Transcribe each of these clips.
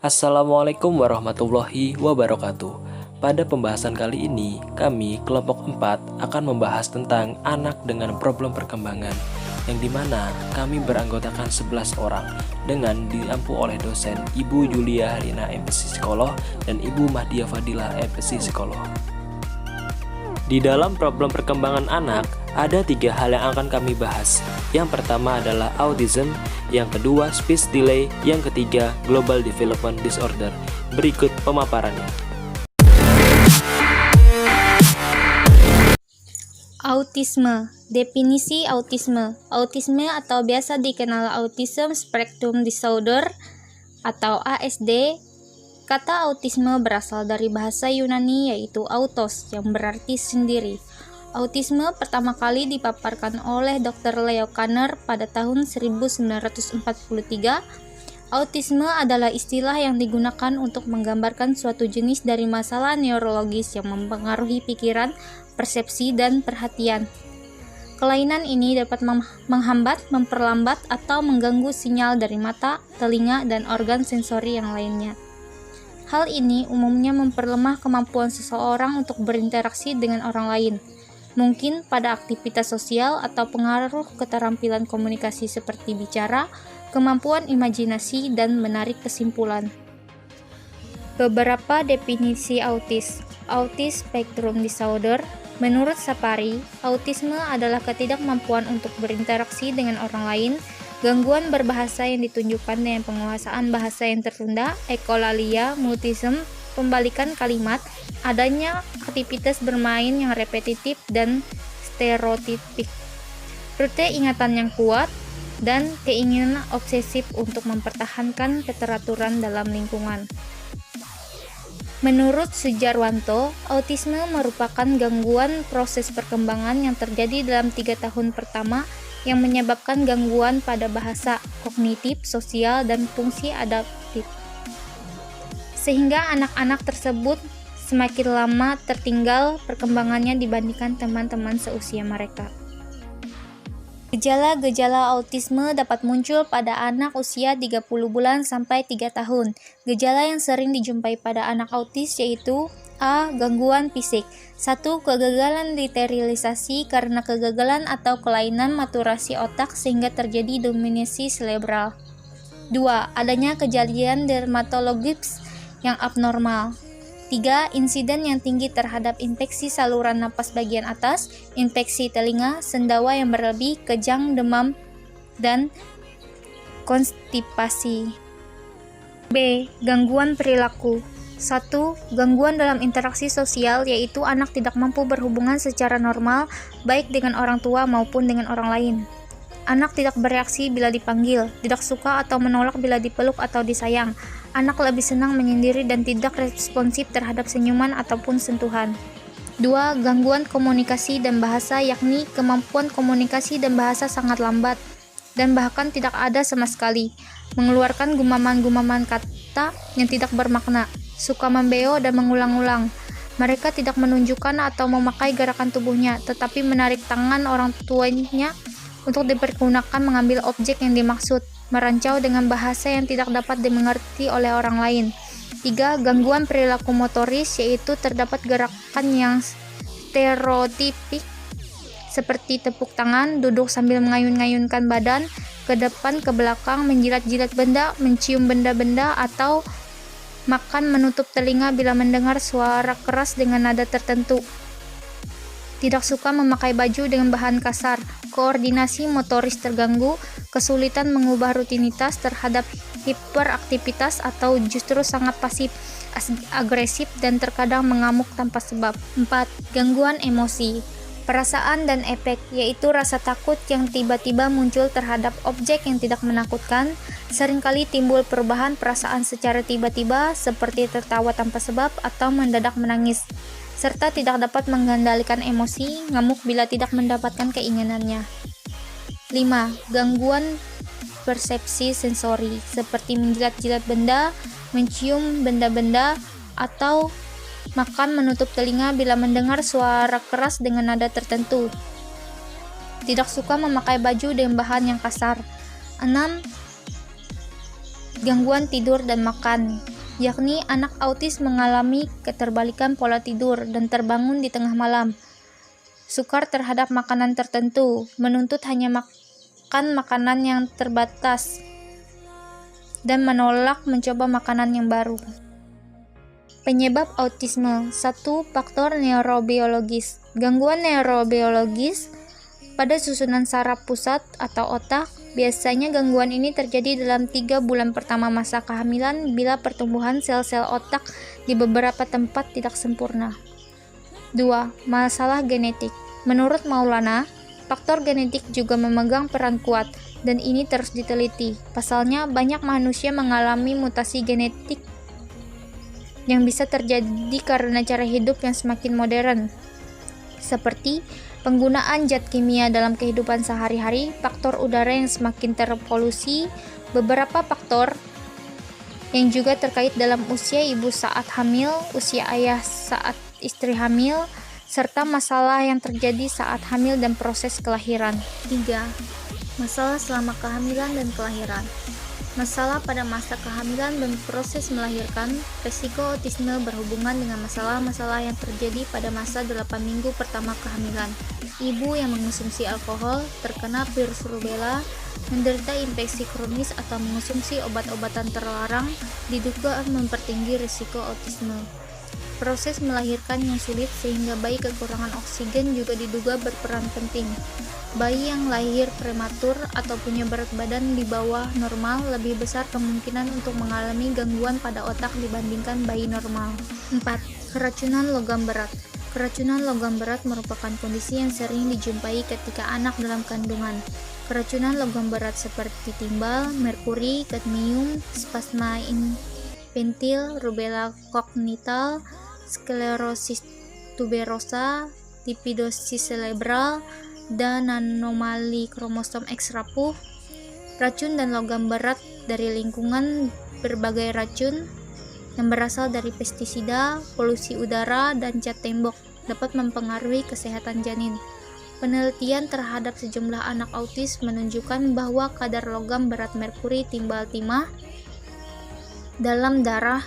Assalamualaikum warahmatullahi wabarakatuh. Pada pembahasan kali ini, kami kelompok 4 akan membahas tentang anak dengan problem perkembangan, yang dimana kami beranggotakan 11 orang dengan diampu oleh dosen Ibu Julia Harina MPC Psikolog dan Ibu Mahdia Fadilah MPC Psikolog. Di dalam problem perkembangan anak, ada 3 hal yang akan kami bahas. Yang pertama adalah autism, yang kedua speech delay, yang ketiga global development disorder. Berikut pemaparannya. Autisme. Definisi autisme. Autisme atau biasa dikenal Autism Spectrum Disorder atau ASD. Kata autisme berasal dari bahasa Yunani yaitu autos yang berarti sendiri. Autisme pertama kali dipaparkan oleh Dr. Leo Kanner pada tahun 1943. Autisme adalah istilah yang digunakan untuk menggambarkan suatu jenis dari masalah neurologis yang mempengaruhi pikiran, persepsi, dan perhatian. Kelainan ini dapat menghambat, memperlambat, atau mengganggu sinyal dari mata, telinga, dan organ sensori yang lainnya. Hal ini umumnya memperlemah kemampuan seseorang untuk berinteraksi dengan orang lain, mungkin pada aktivitas sosial atau pengaruh keterampilan komunikasi seperti bicara, kemampuan imajinasi, dan menarik kesimpulan. Beberapa definisi autis. Autism Spectrum Disorder. Menurut Sapari, autisme adalah ketidakmampuan untuk berinteraksi dengan orang lain, gangguan berbahasa yang ditunjukkan dengan penguasaan bahasa yang tertunda, ekolalia, mutisme, pembalikan kalimat, adanya aktivitas bermain yang repetitif dan stereotipik, rute ingatan yang kuat, dan keinginan obsesif untuk mempertahankan keteraturan dalam lingkungan. Menurut Sujarwanto, autisme merupakan gangguan proses perkembangan yang terjadi dalam 3 tahun pertama yang menyebabkan gangguan pada bahasa, kognitif, sosial, dan fungsi adaptif. Sehingga anak-anak tersebut semakin lama tertinggal perkembangannya dibandingkan teman-teman seusia mereka. Gejala-gejala autisme dapat muncul pada anak usia 30 bulan sampai 3 tahun. Gejala yang sering dijumpai pada anak autis yaitu A. Gangguan fisik. 1. Kegagalan lateralisasi karena kegagalan atau kelainan maturasi otak sehingga terjadi dominasi cerebral. 2. Adanya kejadian dermatologis yang abnormal. 3. Insiden yang tinggi terhadap infeksi saluran napas bagian atas, infeksi telinga, sendawa yang berlebih, kejang, demam, dan konstipasi. B. Gangguan perilaku. 1. Gangguan dalam interaksi sosial, yaitu anak tidak mampu berhubungan secara normal, baik dengan orang tua maupun dengan orang lain. Anak tidak bereaksi bila dipanggil, tidak suka atau menolak bila dipeluk atau disayang. Anak lebih senang menyendiri dan tidak responsif terhadap senyuman ataupun sentuhan. 2. Gangguan komunikasi dan bahasa, yakni kemampuan komunikasi dan bahasa sangat lambat dan bahkan tidak ada sama sekali, mengeluarkan gumaman-gumaman kata yang tidak bermakna, suka membeo dan mengulang-ulang. Mereka tidak menunjukkan atau memakai gerakan tubuhnya, tetapi menarik tangan orang tuanya untuk dipergunakan mengambil objek yang dimaksud, merancau dengan bahasa yang tidak dapat dimengerti oleh orang lain. 3. Gangguan perilaku motoris, yaitu terdapat gerakan yang stereotipik seperti tepuk tangan, duduk sambil mengayun-ngayunkan badan, ke depan, ke belakang, menjilat-jilat benda, mencium benda-benda, atau makan menutup telinga bila mendengar suara keras dengan nada tertentu. Tidak suka memakai baju dengan bahan kasar, koordinasi motoris terganggu, kesulitan mengubah rutinitas terhadap hiperaktivitas atau justru sangat pasif, agresif, dan terkadang mengamuk tanpa sebab. 4. Gangguan emosi. Perasaan dan efek, yaitu rasa takut yang tiba-tiba muncul terhadap objek yang tidak menakutkan, seringkali timbul perubahan perasaan secara tiba-tiba seperti tertawa tanpa sebab atau mendadak menangis, serta tidak dapat mengendalikan emosi, ngamuk bila tidak mendapatkan keinginannya. 5. Gangguan persepsi sensori, seperti menjilat-jilat benda, mencium benda-benda, atau makan menutup telinga bila mendengar suara keras dengan nada tertentu. Tidak suka memakai baju dengan bahan yang kasar. 6. Gangguan tidur dan makan, yakni anak autis mengalami keterbalikan pola tidur dan terbangun di tengah malam, sukar terhadap makanan tertentu, menuntut hanya makan makanan yang terbatas, dan menolak mencoba makanan yang baru. Penyebab autisme. 1. Faktor neurobiologis. Gangguan neurobiologis pada susunan saraf pusat atau otak. Biasanya gangguan ini terjadi dalam 3 bulan pertama masa kehamilan bila pertumbuhan sel-sel otak di beberapa tempat tidak sempurna. 2. Masalah genetik. Menurut Maulana, faktor genetik juga memegang peran kuat, dan ini terus diteliti. Pasalnya, banyak manusia mengalami mutasi genetik yang bisa terjadi karena cara hidup yang semakin modern, seperti penggunaan zat kimia dalam kehidupan sehari-hari, faktor udara yang semakin terpolusi, beberapa faktor yang juga terkait dalam usia ibu saat hamil, usia ayah saat istri hamil, serta masalah yang terjadi saat hamil dan proses kelahiran. 3. Masalah selama kehamilan dan kelahiran. Masalah pada masa kehamilan dan proses melahirkan. Resiko autisme berhubungan dengan masalah-masalah yang terjadi pada masa 8 minggu pertama kehamilan. Ibu yang mengonsumsi alkohol, terkena virus rubella, menderita infeksi kronis atau mengonsumsi obat-obatan terlarang diduga mempertinggi risiko autisme. Proses melahirkan yang sulit sehingga bayi kekurangan oksigen juga diduga berperan penting. Bayi yang lahir prematur atau punya berat badan di bawah normal lebih besar kemungkinan untuk mengalami gangguan pada otak dibandingkan bayi normal. 4. Keracunan logam berat. Keracunan logam berat merupakan kondisi yang sering dijumpai ketika anak dalam kandungan. Keracunan logam berat seperti timbal, merkuri, kadmium, spasma infantil, rubella congenital, sklerosis tuberosa, lipidosis cerebral, dan anomali kromosom X rapuh. Racun dan logam berat dari lingkungan. Berbagai racun yang berasal dari pestisida, polusi udara, dan cat tembok dapat mempengaruhi kesehatan janin. Penelitian terhadap sejumlah anak autis menunjukkan bahwa kadar logam berat merkuri timbal timah dalam darah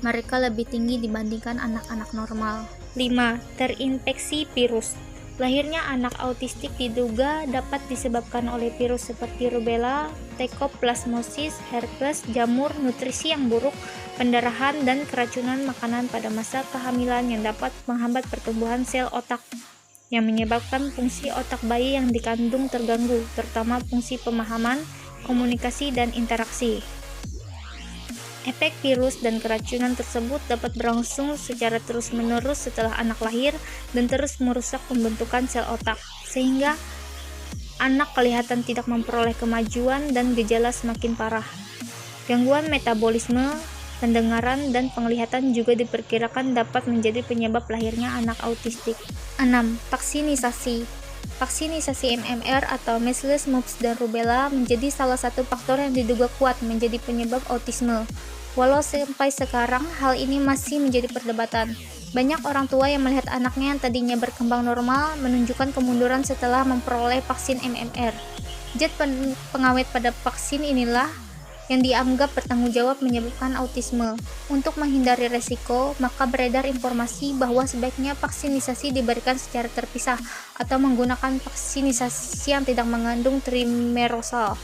mereka lebih tinggi dibandingkan anak-anak normal. 5. Terinfeksi virus. Lahirnya anak autistik diduga dapat disebabkan oleh virus seperti rubella, toxoplasmosis, herpes, jamur, nutrisi yang buruk, pendarahan, dan keracunan makanan pada masa kehamilan yang dapat menghambat pertumbuhan sel otak, yang menyebabkan fungsi otak bayi yang dikandung terganggu, terutama fungsi pemahaman, komunikasi, dan interaksi. Efek virus dan keracunan tersebut dapat berlangsung secara terus-menerus setelah anak lahir dan terus merusak pembentukan sel otak, sehingga anak kelihatan tidak memperoleh kemajuan dan gejala semakin parah. Gangguan metabolisme, pendengaran, dan penglihatan juga diperkirakan dapat menjadi penyebab lahirnya anak autistik. 6. Vaksinisasi. Vaksinisasi MMR atau measles, mumps, dan rubella menjadi salah satu faktor yang diduga kuat menjadi penyebab autisme. Walau sampai sekarang hal ini masih menjadi perdebatan. Banyak orang tua yang melihat anaknya yang tadinya berkembang normal menunjukkan kemunduran setelah memperoleh vaksin MMR. Zat pengawet pada vaksin inilah yang dianggap bertanggung jawab menyebabkan autisme. Untuk menghindari resiko, maka beredar informasi bahwa sebaiknya vaksinisasi diberikan secara terpisah atau menggunakan vaksinisasi yang tidak mengandung trimerosal.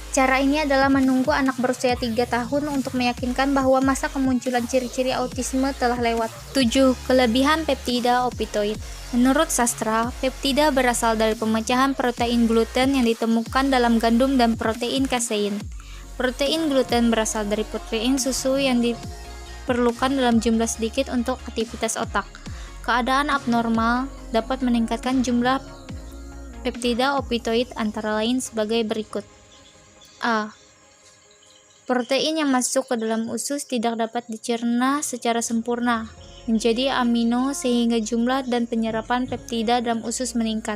Cara ini adalah menunggu anak berusia 3 tahun untuk meyakinkan bahwa masa kemunculan ciri-ciri autisme telah lewat. 7. Kelebihan peptida opioid. Menurut sastra, peptida berasal dari pemecahan protein gluten yang ditemukan dalam gandum dan protein kasein. Protein gluten berasal dari protein susu yang diperlukan dalam jumlah sedikit untuk aktivitas otak. Keadaan abnormal dapat meningkatkan jumlah peptida opioid antara lain sebagai berikut. A. Protein yang masuk ke dalam usus tidak dapat dicerna secara sempurna menjadi amino sehingga jumlah dan penyerapan peptida dalam usus meningkat.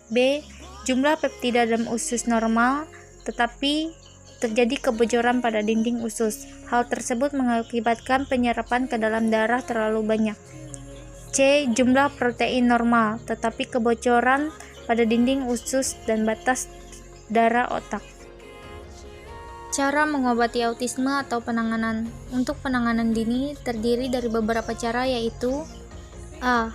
B. Jumlah peptida dalam usus normal tetapi terjadi kebocoran pada dinding usus. Hal tersebut mengakibatkan penyerapan ke dalam darah terlalu banyak. C. Jumlah protein normal tetapi kebocoran pada dinding usus dan batas darah otak. Cara mengobati autisme atau penanganan. Untuk penanganan dini terdiri dari beberapa cara, yaitu A.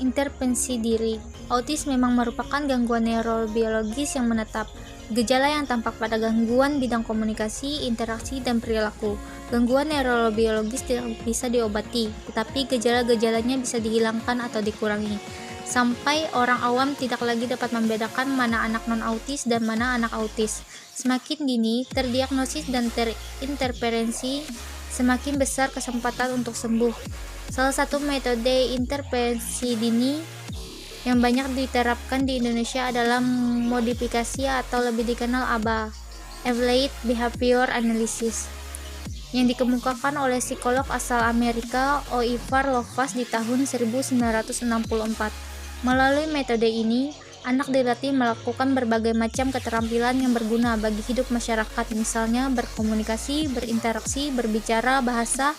Intervensi diri. Autis memang merupakan gangguan neurobiologis yang menetap. Gejala yang tampak pada gangguan bidang komunikasi, interaksi, dan perilaku. Gangguan neurobiologis tidak bisa diobati, tetapi gejala-gejalanya bisa dihilangkan atau dikurangi, sampai orang awam tidak lagi dapat membedakan mana anak non-autis dan mana anak autis. Semakin dini terdiagnosis dan terintervensi, semakin besar kesempatan untuk sembuh. Salah satu metode intervensi dini yang banyak diterapkan di Indonesia adalah modifikasi atau lebih dikenal ABA, Evaluate Behavior Analysis, yang dikemukakan oleh psikolog asal Amerika Ivar Lovaas di tahun 1964. Melalui metode ini, anak dilatih melakukan berbagai macam keterampilan yang berguna bagi hidup masyarakat, misalnya berkomunikasi, berinteraksi, berbicara, bahasa,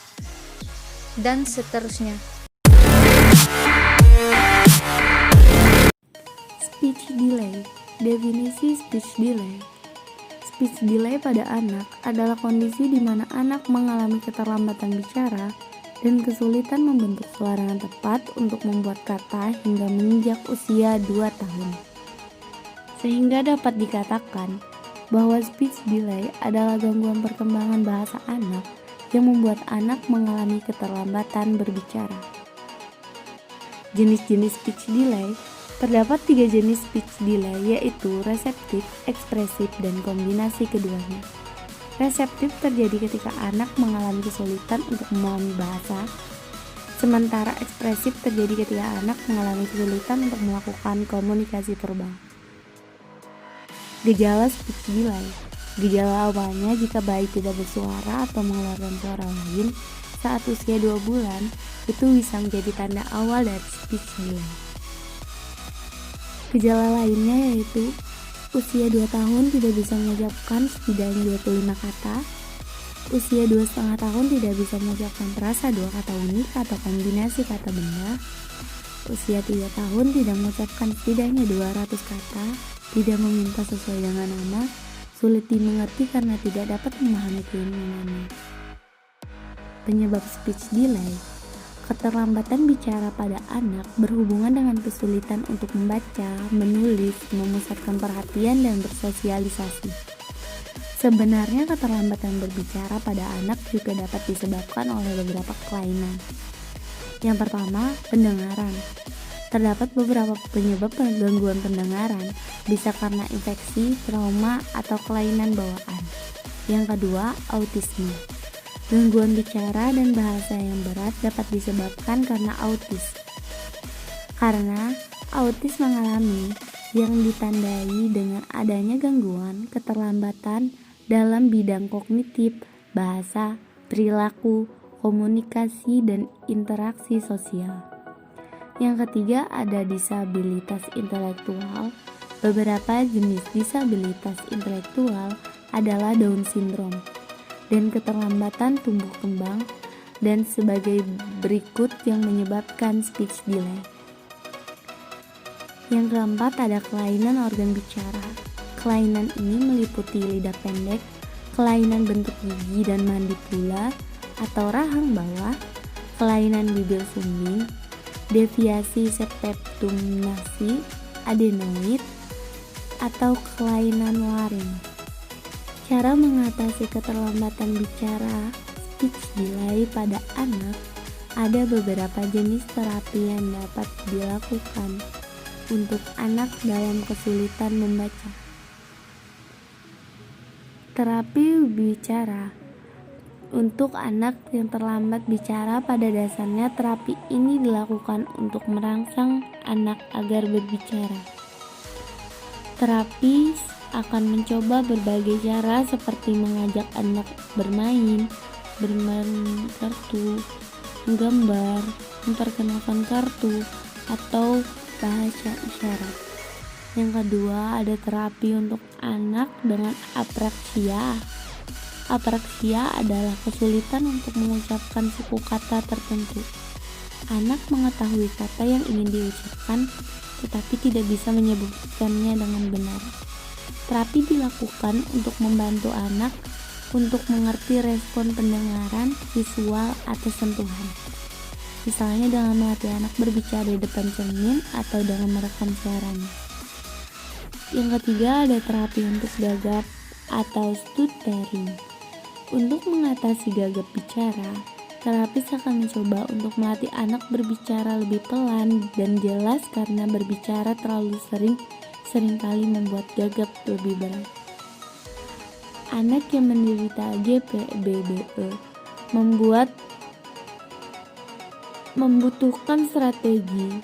dan seterusnya. Speech delay. Definisi speech delay. Speech delay pada anak adalah kondisi di mana anak mengalami keterlambatan bicara dan kesulitan membentuk suara yang tepat untuk membuat kata hingga menginjak usia 2 tahun. Sehingga dapat dikatakan bahwa speech delay adalah gangguan perkembangan bahasa anak yang membuat anak mengalami keterlambatan berbicara. Jenis-jenis speech delay. Terdapat 3 jenis speech delay, yaitu reseptif, ekspresif, dan kombinasi keduanya. Reseptif terjadi ketika anak mengalami kesulitan untuk memahami bahasa, sementara ekspresif terjadi ketika anak mengalami kesulitan untuk melakukan komunikasi verbal. Gejala speech delay. Gejala awalnya jika bayi tidak bersuara atau mengeluarkan suara lain saat usia 2 bulan, itu bisa menjadi tanda awal dari speech delay. Gejala lainnya yaitu usia 2 tahun tidak bisa mengucapkan setidaknya 25 kata, usia 2,5 tahun tidak bisa mengucapkan perasa 2 kata unik atau kombinasi kata benda, usia 3 tahun tidak mengucapkan setidaknya 200 kata, tidak meminta sesuai dengan nama, sulit dimengerti karena tidak dapat memahami keinginannya. Penyebab speech delay. Keterlambatan bicara pada anak berhubungan dengan kesulitan untuk membaca, menulis, memusatkan perhatian, dan bersosialisasi. Sebenarnya keterlambatan berbicara pada anak juga dapat disebabkan oleh beberapa kelainan. Yang pertama, pendengaran. Terdapat beberapa penyebab gangguan pendengaran, bisa karena infeksi, trauma, atau kelainan bawaan. Yang kedua, autisme. Gangguan bicara dan bahasa yang berat dapat disebabkan karena autis. Karena autis mengalami yang ditandai dengan adanya gangguan keterlambatan dalam bidang kognitif, bahasa, perilaku, komunikasi, dan interaksi sosial. Yang ketiga, ada disabilitas intelektual. Beberapa jenis disabilitas intelektual adalah Down syndrome dan keterlambatan tumbuh kembang, dan sebagai berikut yang menyebabkan speech delay. Yang keempat, ada kelainan organ bicara. Kelainan ini meliputi lidah pendek, kelainan bentuk gigi dan mandibula atau rahang bawah, kelainan bibir sumbing, deviasi septum nasi, adenoid, atau kelainan laring. Cara mengatasi keterlambatan bicara speech delay pada anak. Ada beberapa jenis terapi yang dapat dilakukan untuk anak dalam kesulitan membaca. Terapi bicara. Untuk anak yang terlambat bicara, pada dasarnya terapi ini dilakukan untuk merangsang anak agar berbicara. Terapi akan mencoba berbagai cara seperti mengajak anak bermain kartu, menggambar, memperkenalkan kartu, atau bahasa isyarat. Yang kedua, ada terapi untuk anak dengan apraksia. Apraksia adalah kesulitan untuk mengucapkan suku kata tertentu. Anak mengetahui kata yang ingin diucapkan, tetapi tidak bisa menyebutkannya dengan benar. Terapi dilakukan untuk membantu anak untuk mengerti respon pendengaran, visual, atau sentuhan. Misalnya dengan melatih anak berbicara di depan cermin atau dengan merekam suaranya. Yang ketiga ada terapi untuk gagap atau stuttering. Untuk mengatasi gagap bicara, terapis akan mencoba untuk melatih anak berbicara lebih pelan dan jelas karena berbicara terlalu seringkali membuat gagap lebih berat. Anak yang menderita GPBBE membutuhkan strategi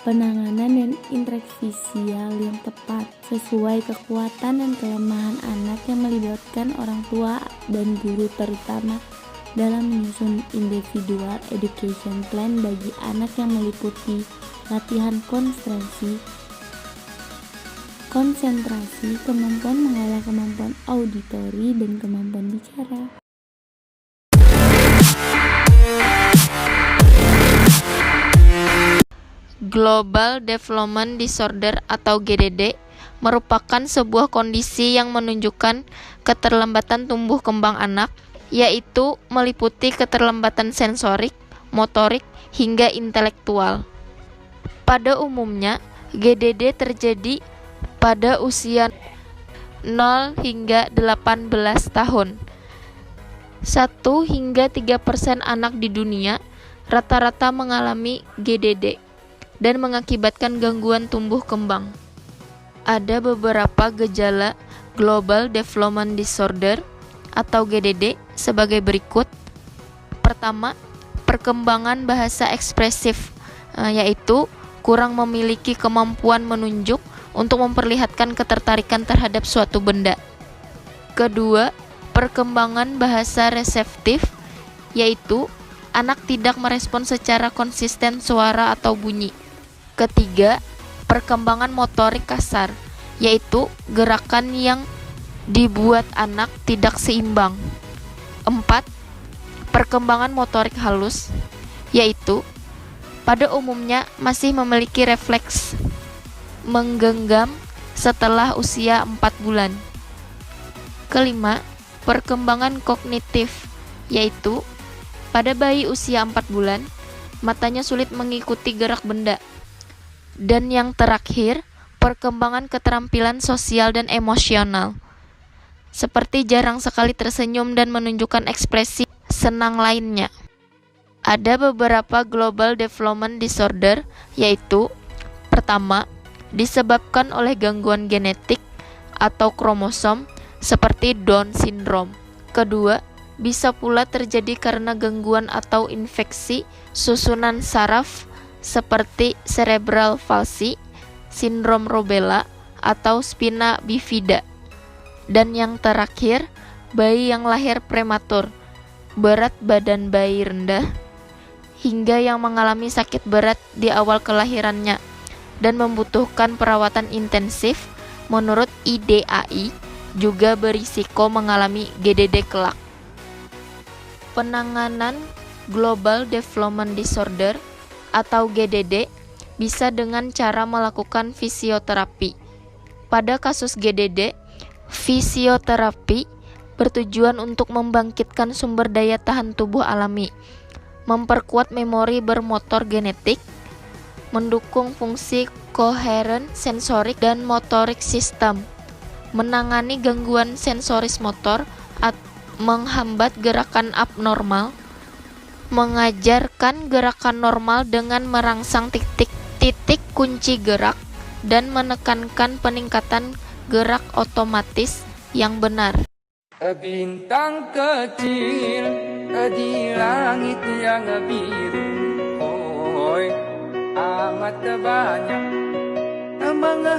penanganan dan intervensial yang tepat sesuai kekuatan dan kelemahan anak yang melibatkan orang tua dan guru, terutama dalam menyusun individual education plan bagi anak yang meliputi latihan konsentrasi, kemampuan mengolah, kemampuan auditori, dan kemampuan bicara. Global Development Disorder atau GDD merupakan sebuah kondisi yang menunjukkan keterlambatan tumbuh kembang anak, yaitu meliputi keterlambatan sensorik, motorik, hingga intelektual. Pada umumnya, GDD terjadi pada usia 0 hingga 18 tahun. 1 hingga 3% anak di dunia rata-rata mengalami GDD dan mengakibatkan gangguan tumbuh kembang. Ada beberapa gejala Global Development Disorder atau GDD sebagai berikut. Pertama, perkembangan bahasa ekspresif, yaitu kurang memiliki kemampuan menunjuk untuk memperlihatkan ketertarikan terhadap suatu benda. Kedua, perkembangan bahasa reseptif, yaitu anak tidak merespon secara konsisten suara atau bunyi. Ketiga, perkembangan motorik kasar, yaitu gerakan yang dibuat anak tidak seimbang. 4. Perkembangan motorik halus, yaitu pada umumnya masih memiliki refleks menggenggam setelah usia 4 bulan. Kelima, perkembangan kognitif, yaitu pada bayi usia 4 bulan, matanya sulit mengikuti gerak benda. Dan yang terakhir, perkembangan keterampilan sosial dan emosional, seperti jarang sekali tersenyum dan menunjukkan ekspresi senang lainnya. Ada beberapa Global Development Disorder, yaitu pertama, disebabkan oleh gangguan genetik atau kromosom seperti Down syndrome. Kedua, bisa pula terjadi karena gangguan atau infeksi susunan saraf seperti cerebral palsy, sindrom rubella, atau spina bifida. Dan yang terakhir, bayi yang lahir prematur, berat badan bayi rendah, hingga yang mengalami sakit berat di awal kelahirannya dan membutuhkan perawatan intensif menurut IDAI juga berisiko mengalami GDD kelak. Penanganan Global Development Disorder atau GDD bisa dengan cara melakukan fisioterapi. Pada kasus GDD, fisioterapi bertujuan untuk membangkitkan sumber daya tahan tubuh alami, memperkuat memori bermotor genetik, mendukung fungsi koheren sensorik dan motorik sistem, menangani gangguan sensoris motor, menghambat gerakan abnormal, mengajarkan gerakan normal dengan merangsang titik kunci gerak, dan menekankan peningkatan gerak otomatis yang benar. Bintang kecil di langit yang biru, amat banyak